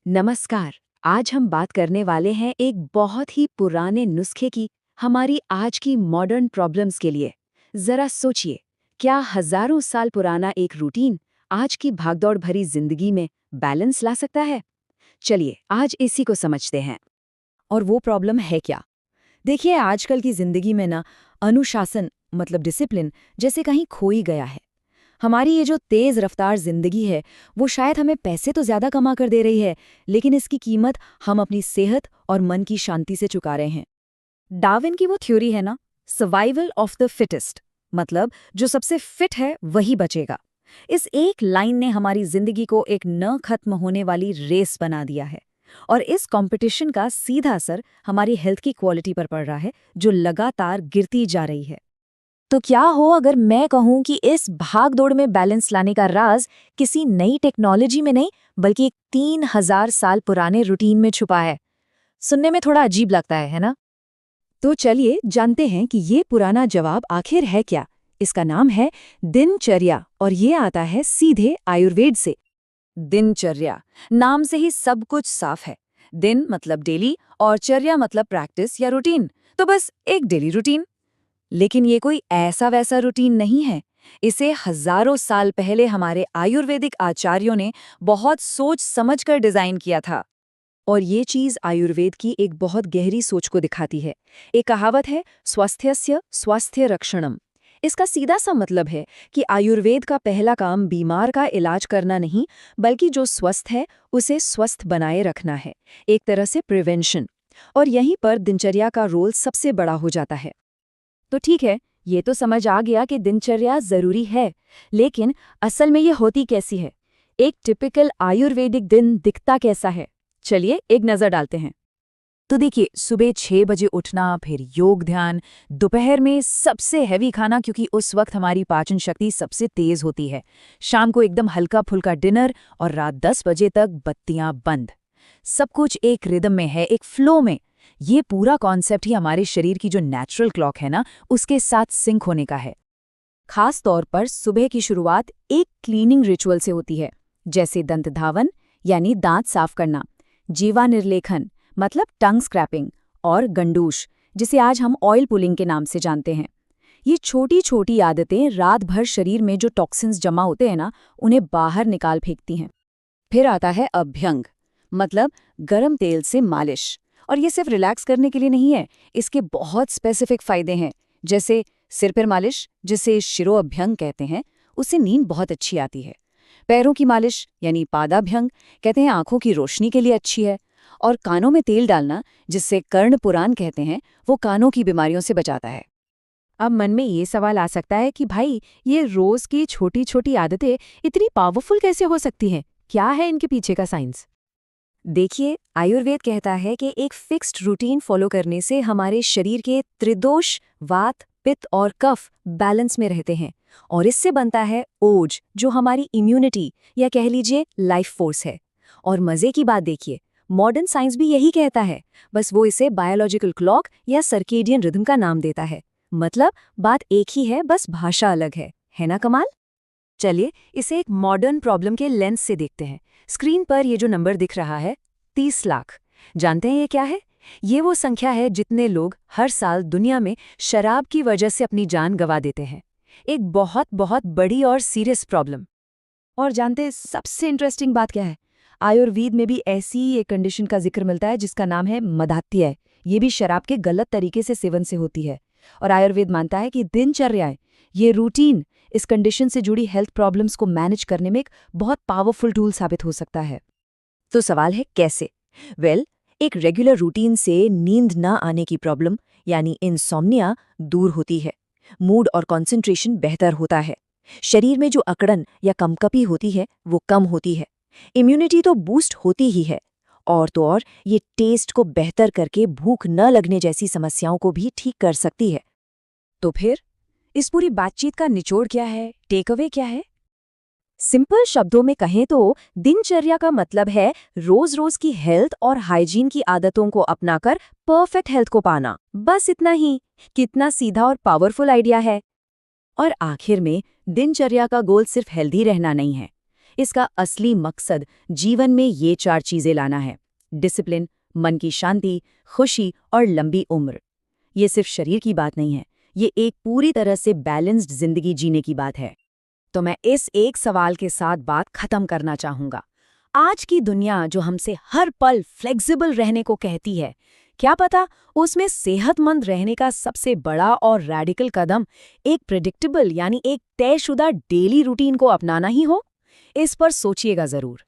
नमस्कार। आज हम बात करने वाले हैं एक बहुत ही पुराने नुस्खे की, हमारी आज की मॉडर्न प्रॉब्लम्स के लिए। जरा सोचिए, क्या हजारों साल पुराना एक रूटीन आज की भागदौड़ भरी जिंदगी में बैलेंस ला सकता है? चलिए आज इसी को समझते हैं। और वो प्रॉब्लम है क्या? देखिए, आजकल की जिंदगी में ना अनुशासन मतलब डिसिप्लिन जैसे कहीं खो ही गया है। हमारी ये जो तेज रफ्तार जिंदगी है, वो शायद हमें पैसे तो ज्यादा कमा कर दे रही है, लेकिन इसकी कीमत हम अपनी सेहत और मन की शांति से चुका रहे हैं। डार्विन की वो थ्योरी है ना, सर्वाइवल ऑफ द फिटेस्ट, मतलब जो सबसे फिट है वही बचेगा। इस एक लाइन ने हमारी जिंदगी को एक न खत्म होने वाली रेस बना दिया है। और इस कंपटीशन का सीधा असर हमारी हेल्थ की क्वालिटी पर पड़ रहा है, जो लगातार गिरती जा रही है। तो क्या हो अगर मैं कहूं कि इस भाग-दौड़ में बैलेंस लाने का राज किसी नई टेक्नोलॉजी में नहीं, बल्कि एक 3000 साल पुराने रूटीन में छुपा है? सुनने में थोड़ा अजीब लगता है ना? तो चलिए जानते हैं कि ये पुराना जवाब आखिर है क्या। इसका नाम है दिनचर्या और ये आता है सीधे आयुर्वेद से। दिनचर्या, नाम से ही सब कुछ साफ है। दिन मतलब डेली और चर्या मतलब प्रैक्टिस या रूटीन। तो बस एक डेली रूटीन। लेकिन ये कोई ऐसा वैसा रूटीन नहीं है। इसे हजारों साल पहले हमारे आयुर्वेदिक आचार्यों ने बहुत सोच समझकर डिजाइन किया था। और ये चीज आयुर्वेद की एक बहुत गहरी सोच को दिखाती है। एक कहावत है, स्वस्थस्य स्वास्थ्य रक्षणम। इसका सीधा सा मतलब है कि आयुर्वेद का पहला काम बीमार का इलाज करना नहीं, बल्कि जो स्वस्थ है उसे स्वस्थ बनाए रखना है। एक तरह से प्रिवेंशन। और यहीं पर दिनचर्या का रोल सबसे बड़ा हो जाता है। तो ठीक है, ये तो समझ आ गया कि दिनचर्या जरूरी है, लेकिन असल में ये होती कैसी है? एक टिपिकल आयुर्वेदिक दिन दिखता कैसा है? चलिए एक नजर डालते हैं। तो देखिए, सुबह 6 बजे उठना, फिर योग ध्यान, दोपहर में सबसे हैवी खाना क्योंकि उस वक्त हमारी पाचन शक्ति सबसे तेज होती है, शाम को एकदम हल्का फुल्का डिनर और रात 10 बजे तक बत्तियां बंद। सब कुछ एक रिदम में है, एक फ्लो में। ये पूरा कॉन्सेप्ट ही हमारे शरीर की जो नेचुरल क्लॉक है ना, उसके साथ सिंक होने का है। खास तौर पर सुबह की शुरुआत एक क्लीनिंग रिचुअल से होती है, जैसे दंत धावन यानी दांत साफ करना, जीवा निर्लेखन मतलब टंग स्क्रैपिंग, और गंडूश जिसे आज हम ऑयल पुलिंग के नाम से जानते हैं। ये छोटी छोटी आदतें रात भर शरीर में जो टॉक्सिन्स जमा होते हैं ना, उन्हें बाहर निकाल फेंकती हैं। फिर आता है अभ्यंग, मतलब गरम तेल से मालिश। और ये सिर्फ रिलैक्स करने के लिए नहीं है, इसके बहुत स्पेसिफिक फायदे हैं। जैसे सिर पर मालिश, जिसे शिरो अभ्यंग कहते हैं, उससे नींद बहुत अच्छी आती है। पैरों की मालिश यानी पादाभ्यंग, कहते हैं आंखों की रोशनी के लिए अच्छी है। और कानों में तेल डालना, जिससे कर्ण पुराण कहते हैं, वो कानों की बीमारियों से बचाता है। अब मन में ये सवाल आ सकता है कि भाई, ये रोज की छोटी छोटी आदतें इतनी पावरफुल कैसे हो सकती हैं? क्या है इनके पीछे का साइंस? देखिए, आयुर्वेद कहता है कि एक फिक्स्ड रूटीन फॉलो करने से हमारे शरीर के त्रिदोष, वात, पित्त और कफ बैलेंस में रहते हैं। और इससे बनता है ओज, जो हमारी इम्यूनिटी या कह लीजिए लाइफ फोर्स है। और मजे की बात देखिए, मॉडर्न साइंस भी यही कहता है, बस वो इसे बायोलॉजिकल क्लॉक या सर्केडियन रिदम का नाम देता है। मतलब बात एक ही है, बस भाषा अलग है ना कमाल? चलिए इसे एक मॉडर्न प्रॉब्लम के लेंस से देखते हैं। स्क्रीन पर ये जो नंबर दिख रहा है, 30 लाख। जानते हैं ये क्या है? ये वो संख्या है जितने लोग हर साल दुनिया में शराब की वजह से अपनी जान गंवा देते हैं। एक बहुत बहुत बड़ी और सीरियस प्रॉब्लम। और जानते हैं सबसे इंटरेस्टिंग बात क्या है? आयुर्वेद में भी ऐसी ही एक कंडीशन का जिक्र मिलता है जिसका नाम है मदात्य। ये भी शराब के गलत तरीके से सेवन से होती है। और आयुर्वेद मानता है कि दिनचर्याएं, ये रूटीन, इस कंडीशन से जुड़ी हेल्थ प्रॉब्लम्स को मैनेज करने में एक बहुत पावरफुल टूल साबित हो सकता है। तो सवाल है कैसे? एक रेगुलर रूटीन से नींद ना आने की प्रॉब्लम यानी इंसोम्निया दूर होती है। मूड और कंसंट्रेशन बेहतर होता है। शरीर में जो अकड़न या कंपकपी होती है वो कम होती है। इम्यूनिटी तो बूस्ट होती ही है। और तो और ये टेस्ट को बेहतर करके भूख न लगने जैसी समस्याओं को भी ठीक कर सकती है। तो फिर इस पूरी बातचीत का निचोड़ क्या है, टेक अवे क्या है? सिंपल शब्दों में कहें तो दिनचर्या का मतलब है रोज रोज की हेल्थ और हाइजीन की आदतों को अपनाकर परफेक्ट हेल्थ को पाना। बस इतना ही। कितना सीधा और पावरफुल आइडिया है। और आखिर में दिनचर्या का गोल सिर्फ हेल्दी रहना नहीं है। इसका असली मकसद जीवन में ये 4 चीज़ें लाना है: डिसिप्लिन, मन की शांति, खुशी और लंबी उम्र। ये सिर्फ शरीर की बात नहीं है, ये एक पूरी तरह से बैलेंस्ड जिंदगी जीने की बात है। तो मैं इस एक सवाल के साथ बात खत्म करना चाहूंगा। आज की दुनिया जो हमसे हर पल फ्लेक्सिबल रहने को कहती है, क्या पता उसमें सेहतमंद रहने का सबसे बड़ा और रैडिकल कदम एक प्रेडिक्टेबल यानी एक तयशुदा डेली रूटीन को अपनाना ही हो? इस पर सोचिएगा जरूर।